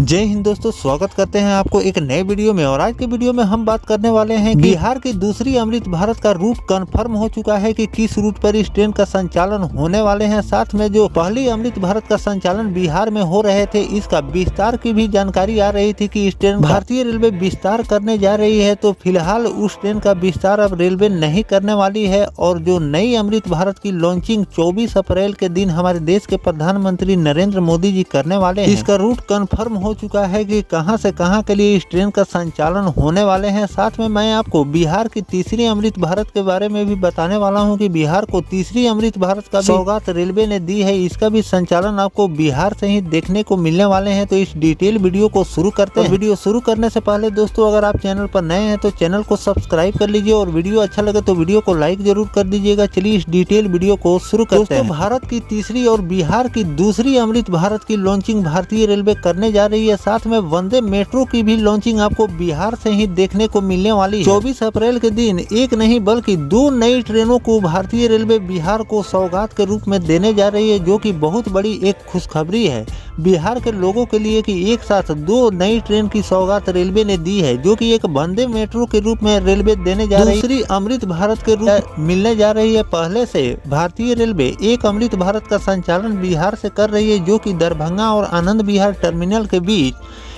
जय हिंद दोस्तों, स्वागत करते हैं आपको एक नए वीडियो में। और आज के वीडियो में हम बात करने वाले हैं बिहार की दूसरी अमृत भारत का रूट कंफर्म हो चुका है कि किस रूट पर इस ट्रेन का संचालन होने वाले हैं। साथ में जो पहली अमृत भारत का संचालन बिहार में हो रहे थे, इसका विस्तार की भी जानकारी आ रही थी कि इस ट्रेन भारतीय रेलवे विस्तार करने जा रही है। तो फिलहाल उस ट्रेन का विस्तार अब रेलवे नहीं करने वाली है। और जो नई अमृत भारत की लॉन्चिंग 24 अप्रैल के दिन हमारे देश के प्रधानमंत्री नरेंद्र मोदी जी करने वाले हैं, इसका रूट कंफर्म हो चुका है कि कहां से कहां के लिए इस ट्रेन का संचालन होने वाले हैं। साथ में मैं आपको बिहार की तीसरी अमृत भारत के बारे में भी बताने वाला हूं कि बिहार को तीसरी अमृत भारत का सौगात रेलवे ने दी है। इसका भी संचालन आपको बिहार से ही देखने को मिलने वाले हैं। तो इस डिटेल वीडियो को शुरू करते हैं। वीडियो शुरू करने से पहले दोस्तों, अगर आप चैनल पर नए हैं तो चैनल को सब्सक्राइब कर लीजिए और वीडियो अच्छा लगे तो वीडियो को लाइक जरूर कर दीजिएगा। चलिए इस डिटेल वीडियो को शुरू करते हैं। भारत की तीसरी और बिहार की दूसरी अमृत भारत की लॉन्चिंग भारतीय रेलवे करने जा रही है। साथ में वंदे मेट्रो की भी लॉन्चिंग आपको बिहार से ही देखने को मिलने वाली है। 24 अप्रैल के दिन एक नहीं बल्कि 2 नई ट्रेनों को भारतीय रेलवे बिहार को सौगात के रूप में देने जा रही है, जो कि बहुत बड़ी एक खुशखबरी है बिहार के लोगों के लिए कि एक साथ 2 नई ट्रेन की सौगात रेलवे ने दी है, जो कि एक वंदे मेट्रो के रूप में रेलवे देने जा रही है। दूसरी अमृत भारत के रूप मिलने जा रही है। पहले से भारतीय रेलवे एक अमृत भारत का संचालन बिहार से कर रही है, जो कि दरभंगा और आनंद विहार टर्मिनल के बीच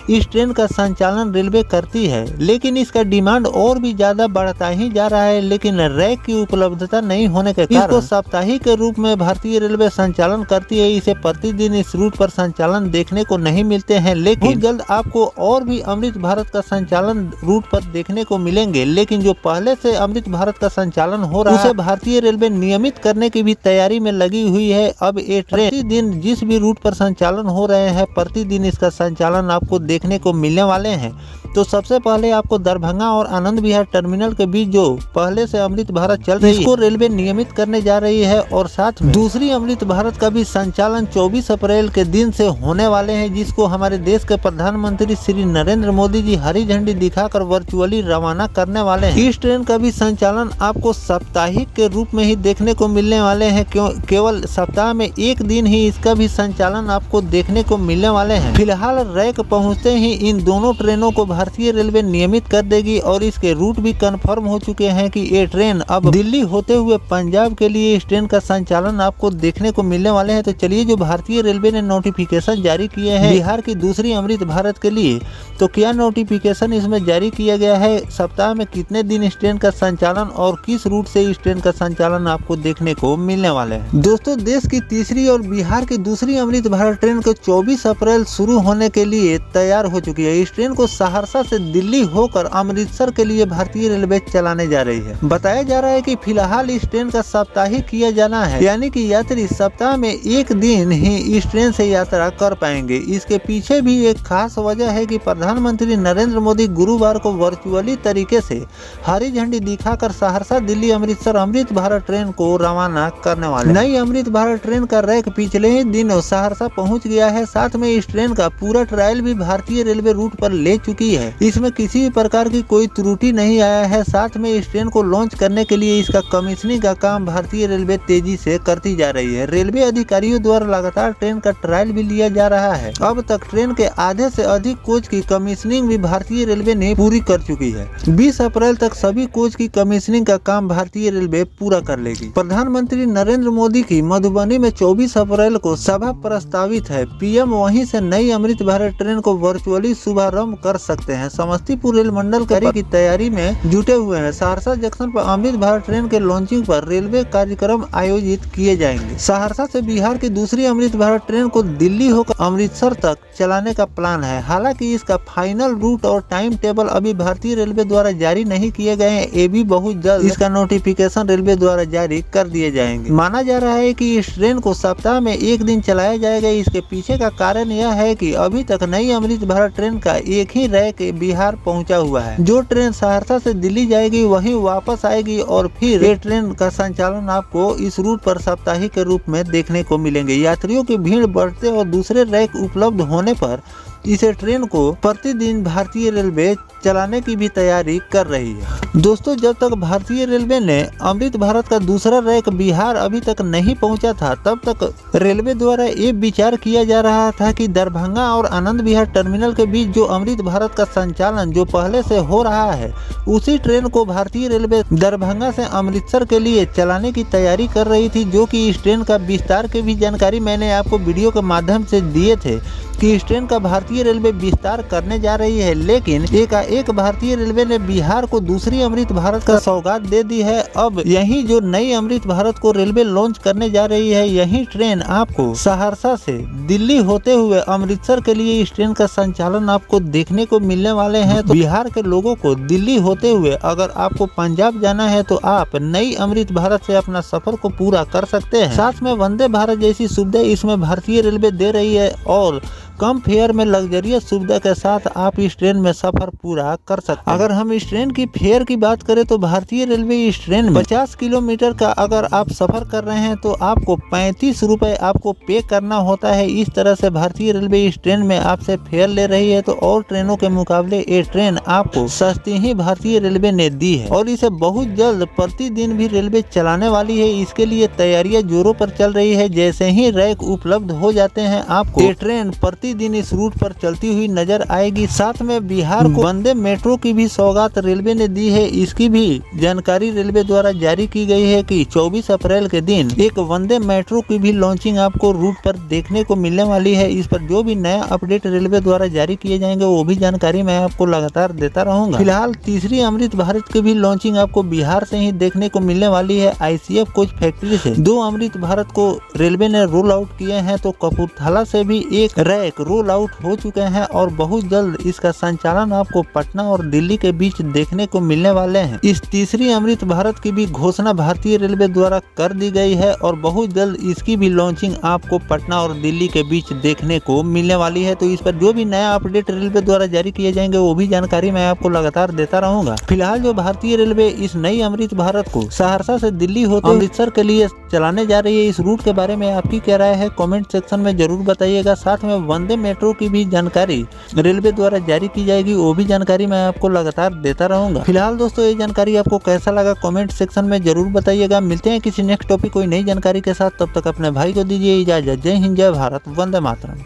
इस ट्रेन का संचालन रेलवे करती है। लेकिन इसका डिमांड और भी ज्यादा बढ़ता ही जा रहा है। लेकिन रैक की उपलब्धता नहीं होने के कारण इसको साप्ताहिक के रूप में भारतीय रेलवे संचालन करती है। इसे प्रतिदिन इस रूट पर संचालन देखने को नहीं मिलते हैं। लेकिन बहुत जल्द आपको और भी अमृत भारत का संचालन रूट पर देखने को मिलेंगे। लेकिन जो पहले से अमृत भारत का संचालन हो रहा है, उसे भारतीय रेलवे नियमित करने की भी तैयारी में लगी हुई है। अब ये ट्रेन प्रतिदिन जिस भी रूट पर संचालन हो रहे हैं, प्रतिदिन इसका संचालन आपको देखने को मिलने वाले हैं। तो सबसे पहले आपको दरभंगा और आनंद विहार टर्मिनल के बीच जो पहले से अमृत भारत चल रही है, इसको रेलवे नियमित करने जा रही है। और साथ में दूसरी अमृत भारत का भी संचालन 24 अप्रैल के दिन से होने वाले हैं, जिसको हमारे देश के प्रधानमंत्री श्री नरेंद्र मोदी जी हरी झंडी दिखाकर वर्चुअली रवाना करने वाले हैं। इस ट्रेन का भी संचालन आपको साप्ताहिक के रूप में ही देखने को मिलने वाले हैं। केवल सप्ताह में एक दिन ही इसका भी संचालन आपको देखने को मिलने वाले हैं। फिलहाल रैक पहुँचते ही इन दोनों ट्रेनों को भारतीय रेलवे नियमित कर देगी। और इसके रूट भी कंफर्म हो चुके हैं कि ये ट्रेन अब दिल्ली होते हुए पंजाब के लिए इस ट्रेन का संचालन आपको देखने को मिलने वाले हैं। तो चलिए, जो भारतीय रेलवे ने नोटिफिकेशन जारी किए हैं बिहार की दूसरी अमृत भारत के लिए, तो क्या नोटिफिकेशन इसमें जारी किया गया है, सप्ताह में कितने दिन इस ट्रेन का संचालन और किस रूट से इस ट्रेन का संचालन आपको देखने को मिलने वाले हैं। दोस्तों, देश की तीसरी और बिहार की दूसरी अमृत भारत ट्रेन को 24 अप्रैल शुरू होने के लिए तैयार हो चुकी है। इस ट्रेन को सहरसा से दिल्ली होकर अमृतसर के लिए भारतीय रेलवे चलाने जा रही है। बताया जा रहा है कि फिलहाल इस ट्रेन का साप्ताहिक किया जाना है, यानी कि यात्री सप्ताह में एक दिन ही इस ट्रेन से यात्रा कर पाएंगे। इसके पीछे भी एक खास वजह है कि प्रधानमंत्री नरेंद्र मोदी गुरुवार को वर्चुअली तरीके से हरी झंडी दिखाकर सहरसा दिल्ली अमृतसर अमृत भारत ट्रेन को रवाना करने वाले। नई अमृत भारत ट्रेन का रैक पिछले ही दिनों सहरसा पहुँच गया है। साथ में इस ट्रेन का पूरा ट्रायल भी भारतीय रेलवे रूट पर ले चुकी है। इसमें किसी भी प्रकार की कोई त्रुटि नहीं आया है। साथ में इस ट्रेन को लॉन्च करने के लिए इसका कमीशनिंग का काम भारतीय रेलवे तेजी से करती जा रही है। रेलवे अधिकारियों द्वारा लगातार ट्रेन का ट्रायल भी लिया जा रहा है। अब तक ट्रेन के आधे से अधिक कोच की कमीशनिंग भी भारतीय रेलवे ने पूरी कर चुकी है। 20 अप्रैल तक सभी कोच की कमीशनिंग का काम भारतीय रेलवे पूरा कर लेगी। प्रधानमंत्री नरेंद्र मोदी की मधुबनी में 24 अप्रैल को सभा प्रस्तावित है। पीएम वहीं से नई अमृत भारत ट्रेन को वर्चुअली शुभारंभ कर सकते हैं। समस्तीपुर रेल मंडल की तैयारी में जुटे हुए हैं। सहरसा जंक्शन पर अमृत भारत ट्रेन के लॉन्चिंग पर रेलवे कार्यक्रम आयोजित किए जाएंगे। सहरसा से बिहार की दूसरी अमृत भारत ट्रेन को दिल्ली होकर अमृतसर तक चलाने का प्लान है। हालांकि इसका फाइनल रूट और टाइम टेबल अभी भारतीय रेलवे द्वारा जारी नहीं किए गए हैं। ये भी बहुत जल्द इसका नोटिफिकेशन रेलवे द्वारा जारी कर दिए जाएंगे। माना जा रहा है कि इस ट्रेन को सप्ताह में एक दिन चलाया जाएगा। इसके पीछे का कारण यह है कि अभी तक नई अमृत भारत ट्रेन का एक ही रैक बिहार पहुंचा हुआ है। जो ट्रेन सहरसा से दिल्ली जाएगी वही वापस आएगी और फिर ये ट्रेन का संचालन आपको इस रूट पर साप्ताहिक के रूप में देखने को मिलेंगे। यात्रियों की भीड़ बढ़ते और दूसरे रैक उपलब्ध होने पर इसे ट्रेन को प्रतिदिन भारतीय रेलवे चलाने की भी तैयारी कर रही है। दोस्तों, जब तक भारतीय रेलवे ने अमृत भारत का दूसरा रैक बिहार अभी तक नहीं पहुंचा था, तब तक रेलवे द्वारा ये विचार किया जा रहा था कि दरभंगा और आनंद विहार टर्मिनल के बीच जो अमृत भारत का संचालन जो पहले से हो रहा है, उसी ट्रेन को भारतीय रेलवे दरभंगा से अमृतसर के लिए चलाने की तैयारी कर रही थी। जो कि इस ट्रेन का विस्तार की भी जानकारी मैंने आपको वीडियो के माध्यम से दिए थे कि इस ट्रेन का भारतीय रेलवे विस्तार करने जा रही है। लेकिन एक भारतीय रेलवे ने बिहार को दूसरी अमृत भारत का सौगात दे दी है। अब यही जो नई अमृत भारत को रेलवे लॉन्च करने जा रही है, यही ट्रेन आपको सहरसा से दिल्ली होते हुए अमृतसर के लिए इस ट्रेन का संचालन आपको देखने को मिलने वाले हैं। तो बिहार के लोगों को दिल्ली होते हुए अगर आपको पंजाब जाना है तो आप नई अमृत भारत से अपना सफर को पूरा कर सकते हैं। साथ में वंदे भारत जैसी सुविधा इसमें भारतीय रेलवे दे रही है और कम फेयर में लग्जरियस सुविधा के साथ आप इस ट्रेन में सफर पूरा कर सकते हैं। अगर हम इस ट्रेन की फेयर की बात करें तो भारतीय रेलवे इस ट्रेन में 50 किलोमीटर का अगर आप सफर कर रहे हैं तो आपको 35 रुपए आपको पे करना होता है। इस तरह से भारतीय रेलवे इस ट्रेन में आपसे फेयर ले रही है। तो और ट्रेनों के मुकाबले ये ट्रेन आपको सस्ती ही भारतीय रेलवे ने दी है और इसे बहुत जल्द प्रतिदिन भी रेलवे चलाने वाली है। इसके लिए तैयारियां जोरों पर चल रही है। जैसे ही रैक उपलब्ध हो जाते हैं, आपको ये ट्रेन दिन इस रूट पर चलती हुई नजर आएगी। साथ में बिहार को वंदे मेट्रो की भी सौगात रेलवे ने दी है। इसकी भी जानकारी रेलवे द्वारा जारी की गई है कि 24 अप्रैल के दिन एक वंदे मेट्रो की भी लॉन्चिंग आपको रूट पर देखने को मिलने वाली है। इस पर जो भी नया अपडेट रेलवे द्वारा जारी किए जाएंगे वो भी जानकारी मैं आपको लगातार देता रहूंगा। फिलहाल तीसरी अमृत भारत की भी लॉन्चिंग आपको बिहार से ही देखने को मिलने वाली है। ICF कोच फैक्ट्री से 2 अमृत भारत को रेलवे ने रोल आउट किए हैं, तो कपूरथला से भी एक रैक रोल आउट हो चुके हैं और बहुत जल्द इसका संचालन आपको पटना और दिल्ली के बीच देखने को मिलने वाले हैं। इस तीसरी अमृत भारत की भी घोषणा भारतीय रेलवे द्वारा कर दी गई है और बहुत जल्द इसकी भी लॉन्चिंग आपको पटना और दिल्ली के बीच देखने को मिलने वाली है। तो इस पर जो भी नया अपडेट रेलवे द्वारा जारी किए जाएंगे वो भी जानकारी मैं आपको लगातार देता रहूंगा। फिलहाल जो भारतीय रेलवे इस नई अमृत भारत को सहरसा से दिल्ली होते अमृतसर के लिए चलाने जा रही है, इस रूट के बारे में आपकी क्या राय है कमेंट सेक्शन में जरूर बताइएगा। साथ में वंदे मेट्रो की भी जानकारी रेलवे द्वारा जारी की जाएगी, वो भी जानकारी मैं आपको लगातार देता रहूंगा। फिलहाल दोस्तों, ये जानकारी आपको कैसा लगा कमेंट सेक्शन में जरूर बताइएगा। मिलते हैं किसी नेक्स्ट टॉपिक कोई नई जानकारी के साथ, तब तक अपने भाई को दीजिए इजाजत। जय हिंद, जय भारत, वंदे मातरम।